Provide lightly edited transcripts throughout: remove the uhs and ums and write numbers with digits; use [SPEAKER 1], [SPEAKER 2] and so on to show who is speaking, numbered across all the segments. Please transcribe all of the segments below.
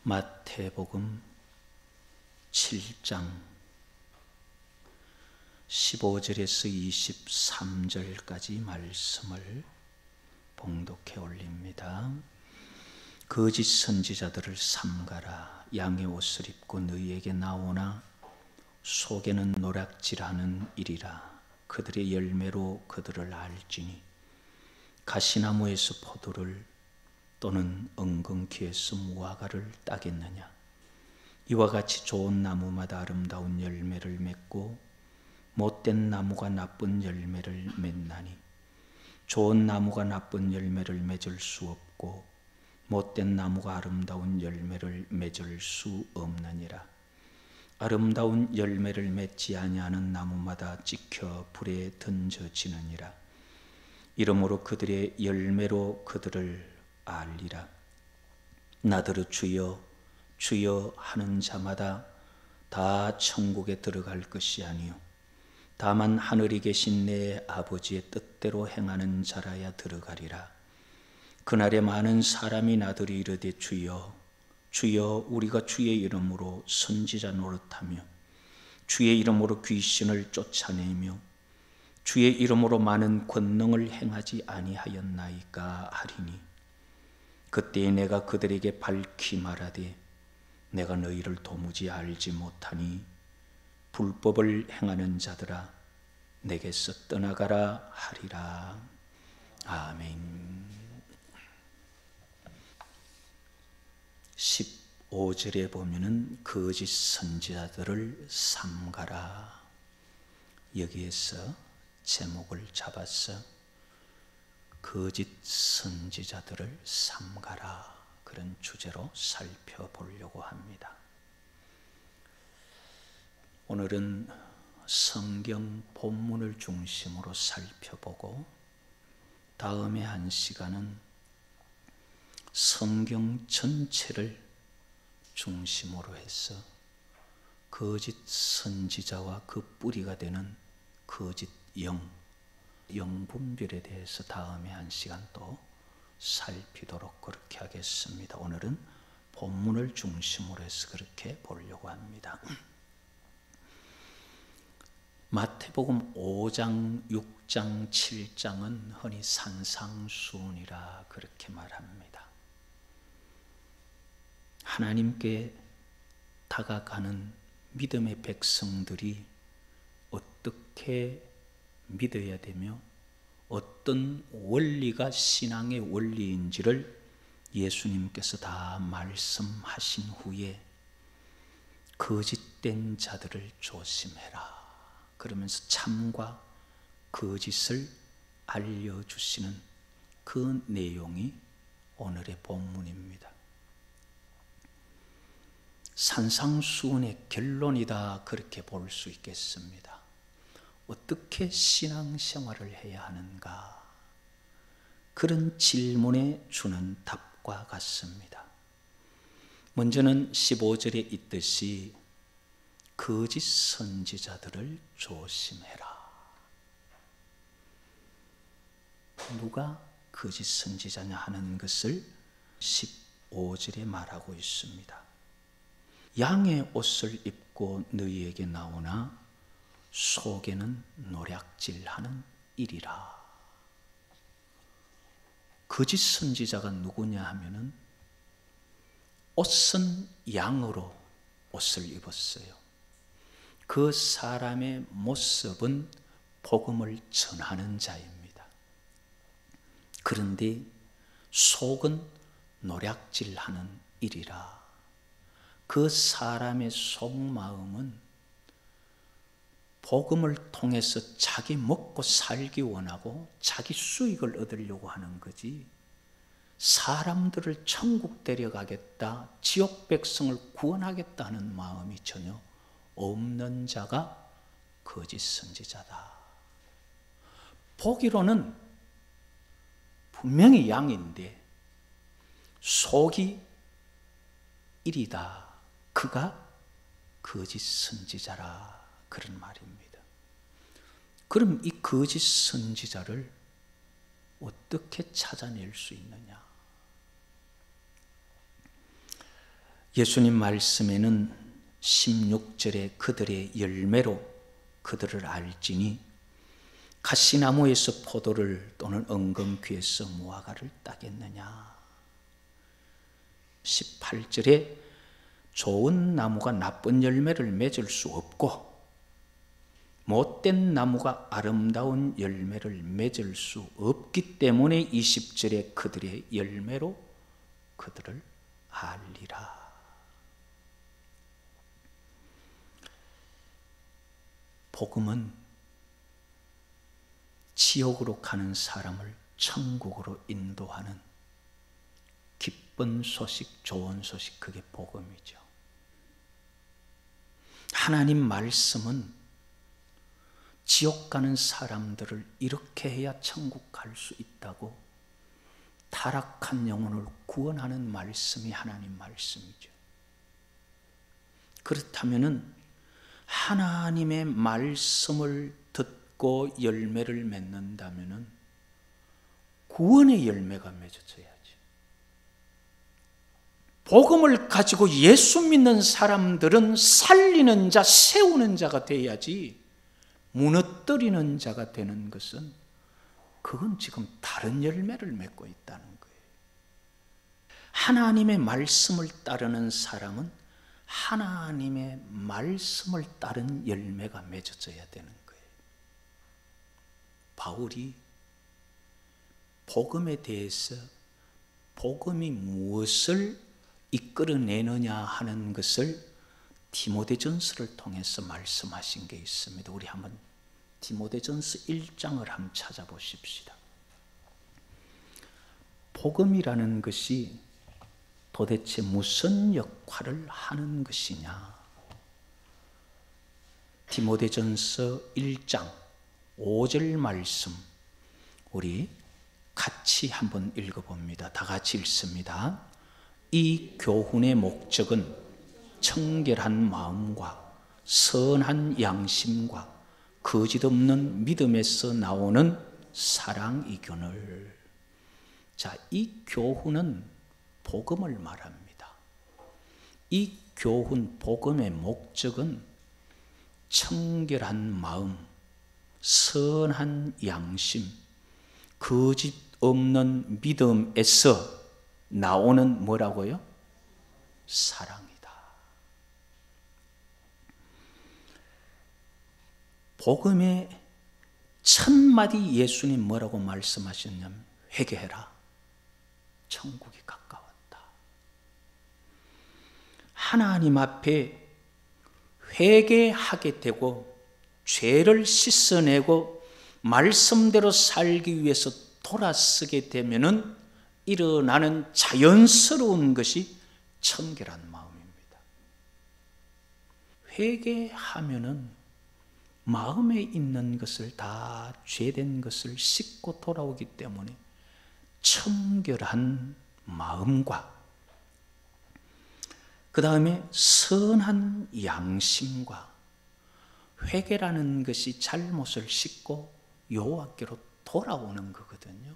[SPEAKER 1] 마태복음 7장 15절에서 23절까지 말씀을 봉독해 올립니다. 거짓 선지자들을 삼가라. 양의 옷을 입고 너희에게 나오나 속에는 노략질하는 일이라. 그들의 열매로 그들을 알지니 가시나무에서 포도를 또는 엉겅퀴에서 무화과를 따겠느냐. 이와 같이 좋은 나무마다 아름다운 열매를 맺고 못된 나무가 나쁜 열매를 맺나니 좋은 나무가 나쁜 열매를 맺을 수 없고 못된 나무가 아름다운 열매를 맺을 수 없느니라. 아름다운 열매를 맺지 아니하는 나무마다 찍혀 불에 던져지느니라. 이러므로 그들의 열매로 그들을 알리라. 나더러 주여 주여 하는 자마다 다 천국에 들어갈 것이 아니요 다만 하늘에 계신 내 아버지의 뜻대로 행하는 자라야 들어가리라. 그날에 많은 사람이 나더러 이르되 주여 주여 우리가 주의 이름으로 선지자 노릇하며 주의 이름으로 귀신을 쫓아내며 주의 이름으로 많은 권능을 행하지 아니하였나이까 하리니 그때에 내가 그들에게 밝히 말하되 내가 너희를 도무지 알지 못하니 불법을 행하는 자들아 내게서 떠나가라 하리라. 아멘. 15절에 보면은 거짓 선지자들을 삼가라. 여기에서 제목을 잡아서 거짓 선지자들을 삼가라, 그런 주제로 살펴보려고 합니다. 오늘은 성경 본문을 중심으로 살펴보고 다음에 한 시간은 성경 전체를 중심으로 해서 거짓 선지자와 그 뿌리가 되는 거짓 영분별에 대해서 다음에 한 시간 또 살피도록 그렇게 하겠습니다. 오늘은 본문을 중심으로 해서 그렇게 보려고 합니다. 마태복음 5장, 6장, 7장은 흔히 산상수훈이라 그렇게 말합니다. 하나님께 다가가는 믿음의 백성들이 어떻게 믿어야 되며 어떤 원리가 신앙의 원리인지를 예수님께서 다 말씀하신 후에 거짓된 자들을 조심해라 그러면서 참과 거짓을 알려주시는 그 내용이 오늘의 본문입니다. 산상수훈의 결론이다 그렇게 볼 수 있겠습니다. 어떻게 신앙생활을 해야 하는가? 그런 질문에 주는 답과 같습니다. 먼저는 15절에 있듯이 거짓 선지자들을 조심해라. 누가 거짓 선지자냐 하는 것을 15절에 말하고 있습니다. 양의 옷을 입고 너희에게 나오나 속에는 노략질하는 일이라. 거짓 선지자가 누구냐 하면은 옷은 양으로 옷을 입었어요. 그 사람의 모습은 복음을 전하는 자입니다. 그런데 속은 노략질하는 일이라. 그 사람의 속마음은 복음을 통해서 자기 먹고 살기 원하고 자기 수익을 얻으려고 하는 거지 사람들을 천국 데려가겠다, 지옥 백성을 구원하겠다는 마음이 전혀 없는 자가 거짓 선지자다. 보기로는 분명히 양인데 속이 일이다. 그가 거짓 선지자라. 그런 말입니다. 그럼 이 거짓 선지자를 어떻게 찾아낼 수 있느냐? 예수님 말씀에는 16절에 그들의 열매로 그들을 알지니 가시나무에서 포도를 또는 엉겅퀴에서 무화과를 따겠느냐. 18절에 좋은 나무가 나쁜 열매를 맺을 수 없고 못된 나무가 아름다운 열매를 맺을 수 없기 때문에 20절에 그들의 열매로 그들을 알리라. 복음은 지옥으로 가는 사람을 천국으로 인도하는 기쁜 소식, 좋은 소식, 그게 복음이죠. 하나님 말씀은 지옥 가는 사람들을 이렇게 해야 천국 갈 수 있다고 타락한 영혼을 구원하는 말씀이 하나님 말씀이죠. 그렇다면은 하나님의 말씀을 듣고 열매를 맺는다면은 구원의 열매가 맺어져야지. 복음을 가지고 예수 믿는 사람들은 살리는 자, 세우는 자가 돼야지 무너뜨리는 자가 되는 것은 그건 지금 다른 열매를 맺고 있다는 거예요. 하나님의 말씀을 따르는 사람은 하나님의 말씀을 따른 열매가 맺어져야 되는 거예요. 바울이 복음에 대해서 복음이 무엇을 이끌어내느냐 하는 것을 디모데전서를 통해서 말씀하신 게 있습니다. 우리 한번 디모데전서 1장을 한번 찾아보십시다. 복음이라는 것이 도대체 무슨 역할을 하는 것이냐? 디모데전서 1장 5절 말씀 우리 같이 한번 읽어봅니다. 다 같이 읽습니다. 이 교훈의 목적은 청결한 마음과 선한 양심과 거짓 없는 믿음에서 나오는 사랑이거늘. 자, 이 교훈은 복음을 말합니다. 이 교훈, 복음의 목적은 청결한 마음, 선한 양심, 거짓 없는 믿음에서 나오는 뭐라고요? 사랑이다. 복음의 첫 마디 예수님 뭐라고 말씀하셨냐면 회개해라. 천국이 가까웠다. 하나님 앞에 회개하게 되고 죄를 씻어내고 말씀대로 살기 위해서 돌아서게 되면은 일어나는 자연스러운 것이 청결한 마음입니다. 회개하면은 마음에 있는 것을 다 죄된 것을 씻고 돌아오기 때문에 청결한 마음과 그 다음에 선한 양심과 회개라는 것이 잘못을 씻고 여호와께로 돌아오는 거거든요.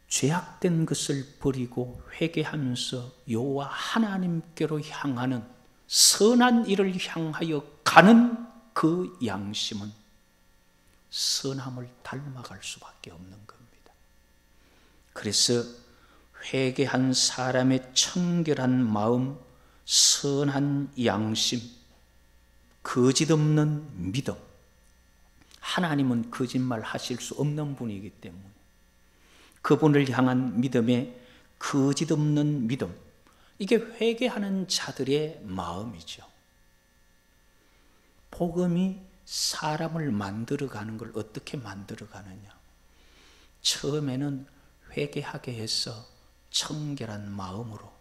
[SPEAKER 1] 죄악된 것을 버리고 회개하면서 여호와 하나님께로 향하는 선한 일을 향하여 가는 그 양심은 선함을 닮아갈 수밖에 없는 겁니다. 그래서 회개한 사람의 청결한 마음, 선한 양심, 거짓 없는 믿음. 하나님은 거짓말 하실 수 없는 분이기 때문에 그분을 향한 믿음에 거짓 없는 믿음, 이게 회개하는 자들의 마음이죠. 복음이 사람을 만들어가는 걸 어떻게 만들어가느냐? 처음에는 회개하게 해서 청결한 마음으로,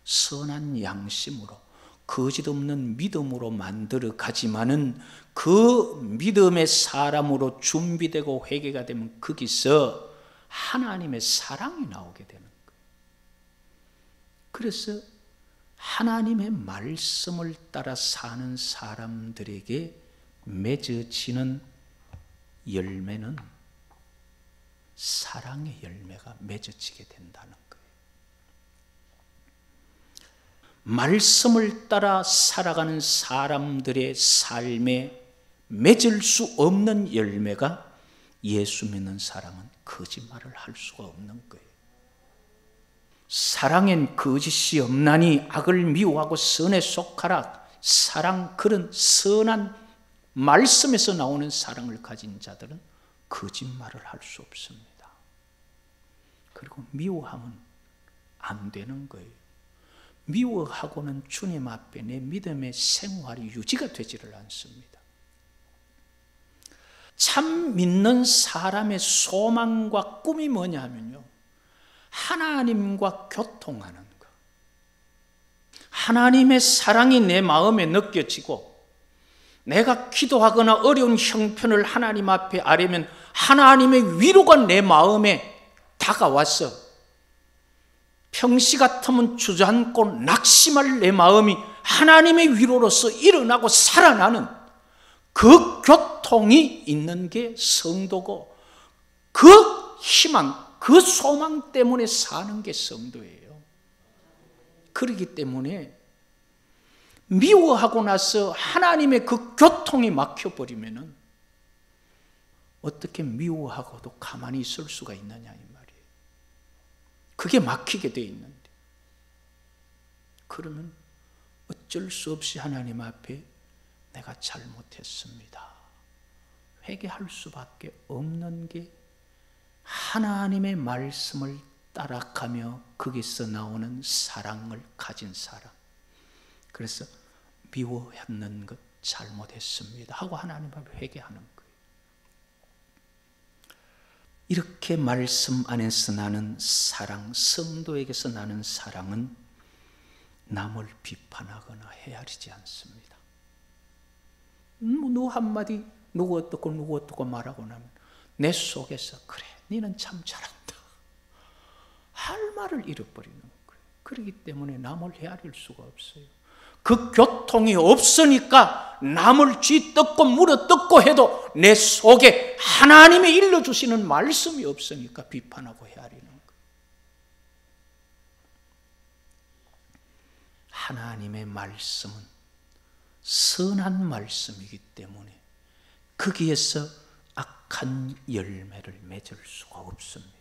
[SPEAKER 1] 선한 양심으로, 거짓 없는 믿음으로 만들어 가지만은 그 믿음의 사람으로 준비되고 회개가 되면 거기서 하나님의 사랑이 나오게 되는 거예요. 그래서 하나님의 말씀을 따라 사는 사람들에게 맺어지는 열매는 사랑의 열매가 맺어지게 된다는 거예요. 말씀을 따라 살아가는 사람들의 삶에 맺을 수 없는 열매가 예수 믿는 사람은 거짓말을 할 수가 없는 거예요. 사랑엔 거짓이 없나니 악을 미워하고 선에 속하라. 사랑, 그런 선한 말씀에서 나오는 사랑을 가진 자들은 거짓말을 할 수 없습니다. 그리고 미워하면 안 되는 거예요. 미워하고는 주님 앞에 내 믿음의 생활이 유지가 되지를 않습니다. 참 믿는 사람의 소망과 꿈이 뭐냐면요, 하나님과 교통하는 것. 하나님의 사랑이 내 마음에 느껴지고, 내가 기도하거나 어려운 형편을 하나님 앞에 아뢰면 하나님의 위로가 내 마음에 다가와서 평시 같으면 주저앉고 낙심할 내 마음이 하나님의 위로로서 일어나고 살아나는 그 교통이 있는 게 성도고, 그 희망, 그 소망 때문에 사는 게 성도예요. 그렇기 때문에 미워하고 나서 하나님의 그 교통이 막혀버리면 어떻게 미워하고도 가만히 있을 수가 있느냐 이 말이에요. 그게 막히게 돼 있는데, 그러면 어쩔 수 없이 하나님 앞에 내가 잘못했습니다, 회개할 수밖에 없는 게 하나님의 말씀을 따라가며 거기서 나오는 사랑을 가진 사람. 그래서 미워했는 것 잘못했습니다 하고 하나님 앞에 회개하는 거예요. 이렇게 말씀 안에서 나는 사랑, 성도에게서 나는 사랑은 남을 비판하거나 헤아리지 않습니다. 누구 한마디, 누구 어떻고 말하고 나면 내 속에서 그래, 너는 참 잘한다 할 말을 잃어버리는 거예요. 그렇기 때문에 남을 헤아릴 수가 없어요. 그 교통이 없으니까 남을 쥐뜯고 물어뜯고 해도 내 속에 하나님의 일러주시는 말씀이 없으니까 비판하고 헤아리는 거예요. 하나님의 말씀은 선한 말씀이기 때문에 거기에서 악한 열매를 맺을 수가 없습니다.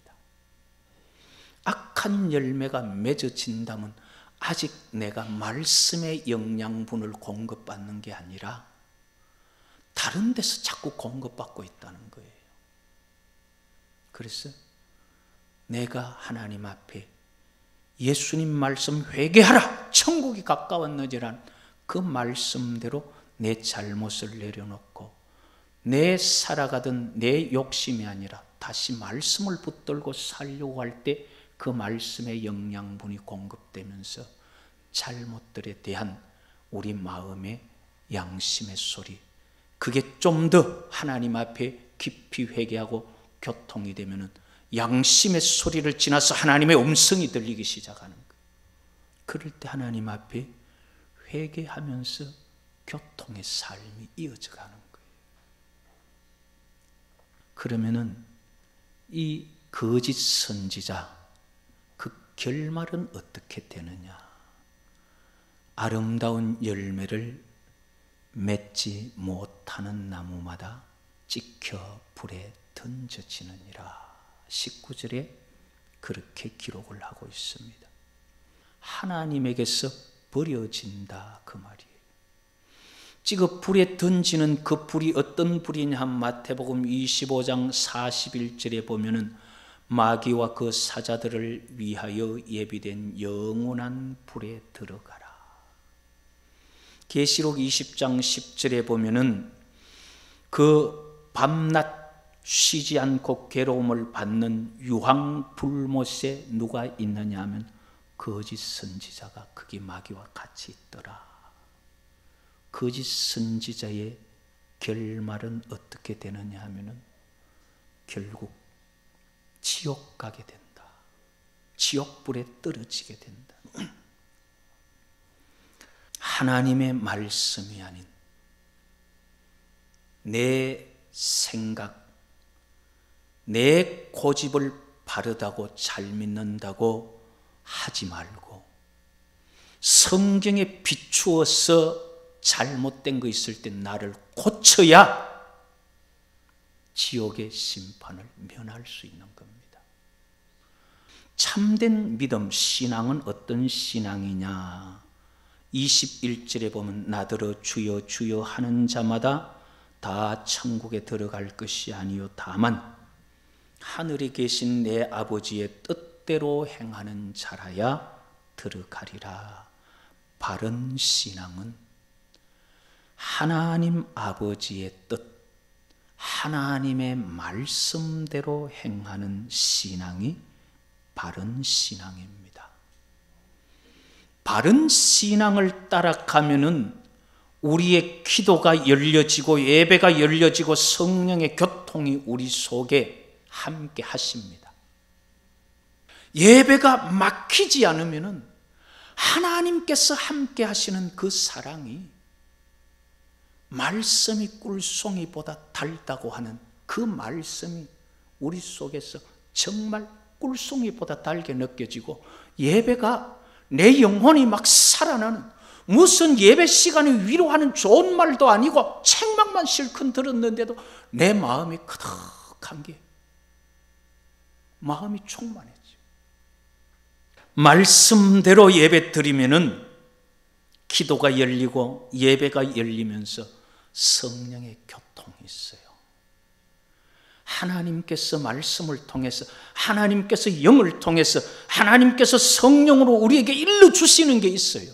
[SPEAKER 1] 악한 열매가 맺어진다면 아직 내가 말씀의 영양분을 공급받는 게 아니라 다른 데서 자꾸 공급받고 있다는 거예요. 그래서 내가 하나님 앞에 예수님 말씀 회개하라, 천국이 가까웠느니란 그 말씀대로 내 잘못을 내려놓고 내 살아가던 내 욕심이 아니라 다시 말씀을 붙들고 살려고 할 때 그 말씀의 영양분이 공급되면서 잘못들에 대한 우리 마음의 양심의 소리, 그게 좀 더 하나님 앞에 깊이 회개하고 교통이 되면은 양심의 소리를 지나서 하나님의 음성이 들리기 시작하는 거예요. 그럴 때 하나님 앞에 회개하면서 교통의 삶이 이어져 가는 거예요. 그러면은 이 거짓 선지자, 그 결말은 어떻게 되느냐? 아름다운 열매를 맺지 못하는 나무마다 찍혀 불에 던져지느니라. 19절에 그렇게 기록을 하고 있습니다. 하나님에게서 버려진다 그 말이에요. 찍어 불에 던지는 그 불이 어떤 불이냐 하면 마태복음 25장 41절에 보면은 마귀와 그 사자들을 위하여 예비된 영원한 불에 들어가라. 계시록 20장 10절에 보면은 그 밤낮 쉬지 않고 괴로움을 받는 유황 불못에 누가 있느냐 하면 거짓 선지자가 거기 마귀와 같이 있더라. 거짓 선지자의 결말은 어떻게 되느냐 하면은 결국 지옥 가게 된다. 지옥불에 떨어지게 된다. 하나님의 말씀이 아닌 내 생각, 내 고집을 바르다고 잘 믿는다고 하지 말고 성경에 비추어서 잘못된 거 있을 때 나를 고쳐야 지옥의 심판을 면할 수 있는 겁니다. 참된 믿음, 신앙은 어떤 신앙이냐? 21절에 보면 나더러 주여 주여 하는 자마다 다 천국에 들어갈 것이 아니요 다만 하늘에 계신 내 아버지의 뜻대로 행하는 자라야 들어가리라. 바른 신앙은 하나님 아버지의 뜻, 하나님의 말씀대로 행하는 신앙이 바른 신앙입니다. 바른 신앙을 따라가면은 우리의 기도가 열려지고 예배가 열려지고 성령의 교통이 우리 속에 함께 하십니다. 예배가 막히지 않으면은 하나님께서 함께 하시는 그 사랑이 말씀이 꿀송이보다 달다고 하는 그 말씀이 우리 속에서 정말 꿀송이보다 달게 느껴지고 예배가 내 영혼이 막 살아나는, 무슨 예배 시간에 위로하는 좋은 말도 아니고 책망만 실컷 들었는데도 내 마음이 그득한 게 마음이 충만해져. 말씀대로 예배 드리면은 기도가 열리고 예배가 열리면서 성령의 교통이 있어요. 하나님께서 말씀을 통해서, 하나님께서 영을 통해서, 하나님께서 성령으로 우리에게 일러주시는 게 있어요.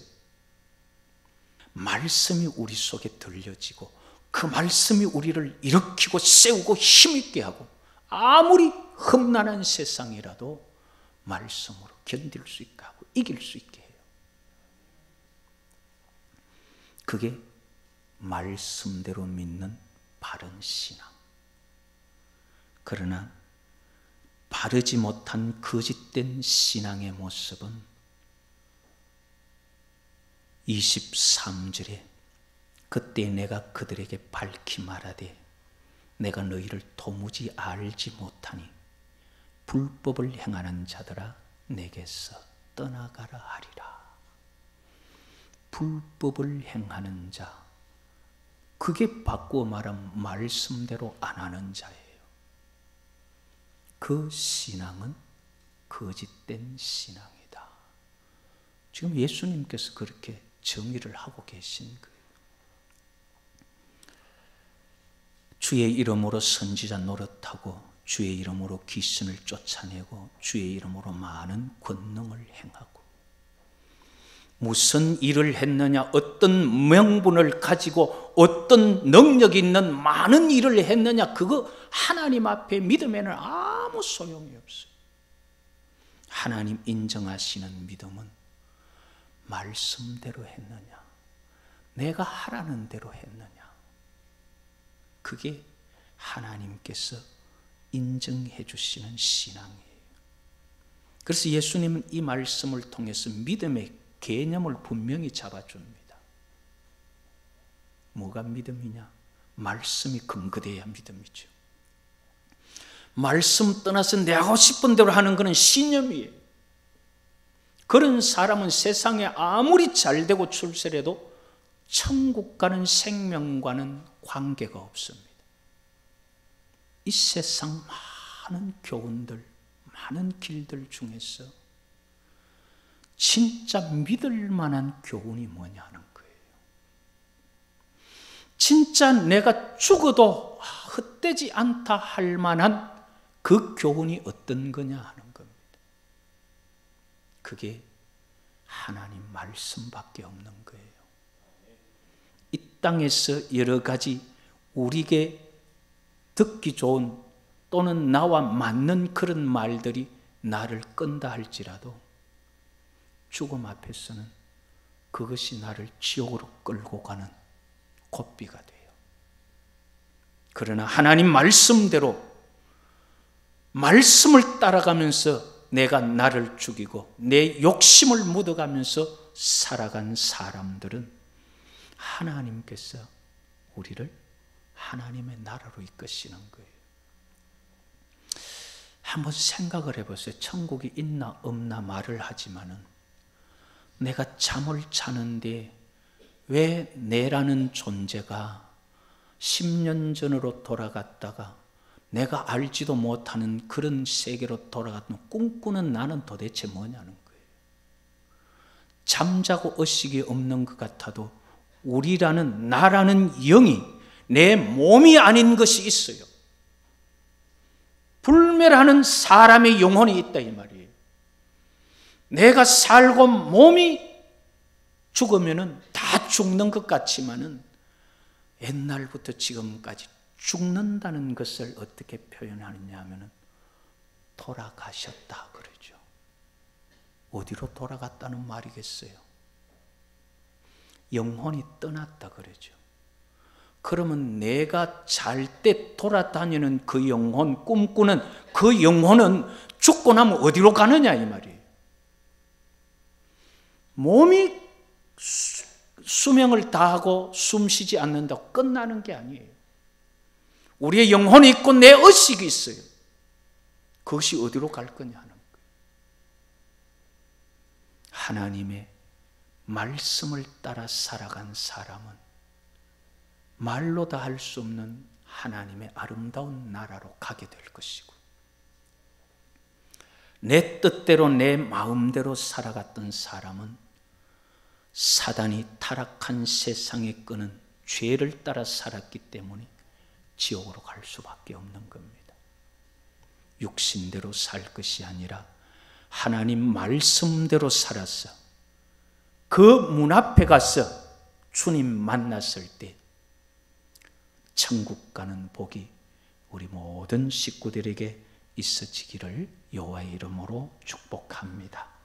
[SPEAKER 1] 말씀이 우리 속에 들려지고 그 말씀이 우리를 일으키고 세우고 힘있게 하고, 아무리 험난한 세상이라도 말씀으로 견딜 수 있게 하고 이길 수 있게 해요. 그게 말씀대로 믿는 바른 신앙. 그러나 바르지 못한 거짓된 신앙의 모습은 23절에 그때 내가 그들에게 밝히 말하되 내가 너희를 도무지 알지 못하니 불법을 행하는 자들아 내게서 떠나가라 하리라. 불법을 행하는 자, 그게 바꾸어 말하면 말씀대로 안 하는 자예요. 그 신앙은 거짓된 신앙이다. 지금 예수님께서 그렇게 정의를 하고 계신 거예요. 주의 이름으로 선지자 노릇하고 주의 이름으로 귀신을 쫓아내고 주의 이름으로 많은 권능을 행하고, 무슨 일을 했느냐, 어떤 명분을 가지고 어떤 능력이 있는 많은 일을 했느냐, 그거 하나님 앞에 믿음에는 아무 소용이 없어요. 하나님 인정하시는 믿음은 말씀대로 했느냐, 내가 하라는 대로 했느냐, 그게 하나님께서 인정해 주시는 신앙이에요. 그래서 예수님은 이 말씀을 통해서 믿음의 개념을 분명히 잡아줍니다. 뭐가 믿음이냐? 말씀이 근거돼야 믿음이죠. 말씀 떠나서 내 하고 싶은 대로 하는 것은 신념이에요. 그런 사람은 세상에 아무리 잘되고 출세해도 천국 가는 생명과는 관계가 없습니다. 이 세상 많은 교훈들, 많은 길들 중에서 진짜 믿을 만한 교훈이 뭐냐는 거예요. 진짜 내가 죽어도 헛되지 않다 할 만한 그 교훈이 어떤 거냐 하는 겁니다. 그게 하나님 말씀밖에 없는 거예요. 이 땅에서 여러 가지 우리에게 듣기 좋은 또는 나와 맞는 그런 말들이 나를 끈다 할지라도 죽음 앞에서는 그것이 나를 지옥으로 끌고 가는 고비가 돼요. 그러나 하나님 말씀대로 말씀을 따라가면서 내가 나를 죽이고 내 욕심을 묻어가면서 살아간 사람들은 하나님께서 우리를 하나님의 나라로 이끄시는 거예요. 한번 생각을 해보세요. 천국이 있나 없나 말을 하지만은 내가 잠을 자는데 왜 내라는 존재가 10년 전으로 돌아갔다가 내가 알지도 못하는 그런 세계로 돌아갔는 꿈꾸는 나는 도대체 뭐냐는 거예요. 잠자고 의식이 없는 것 같아도 우리라는 나라는 영이 내 몸이 아닌 것이 있어요. 불멸하는 사람의 영혼이 있다 이 말이에요. 내가 살고 몸이 죽으면은 다 죽는 것 같지만은 옛날부터 지금까지 죽는다는 것을 어떻게 표현하느냐 하면은 돌아가셨다 그러죠. 어디로 돌아갔다는 말이겠어요? 영혼이 떠났다 그러죠. 그러면 내가 잘 때 돌아다니는 그 영혼, 꿈꾸는 그 영혼은 죽고 나면 어디로 가느냐 이 말이에요. 몸이 수명을 다하고 숨쉬지 않는다고 끝나는 게 아니에요. 우리의 영혼이 있고 내 의식이 있어요. 그것이 어디로 갈 거냐 하는 거예요. 하나님의 말씀을 따라 살아간 사람은 말로 다 할 수 없는 하나님의 아름다운 나라로 가게 될 것이고, 내 뜻대로 내 마음대로 살아갔던 사람은 사단이 타락한 세상에 끄는 죄를 따라 살았기 때문에 지옥으로 갈 수밖에 없는 겁니다. 육신대로 살 것이 아니라 하나님 말씀대로 살아서 그 문 앞에 가서 주님 만났을 때 천국 가는 복이 우리 모든 식구들에게 있어지기를 여호와의 이름으로 축복합니다.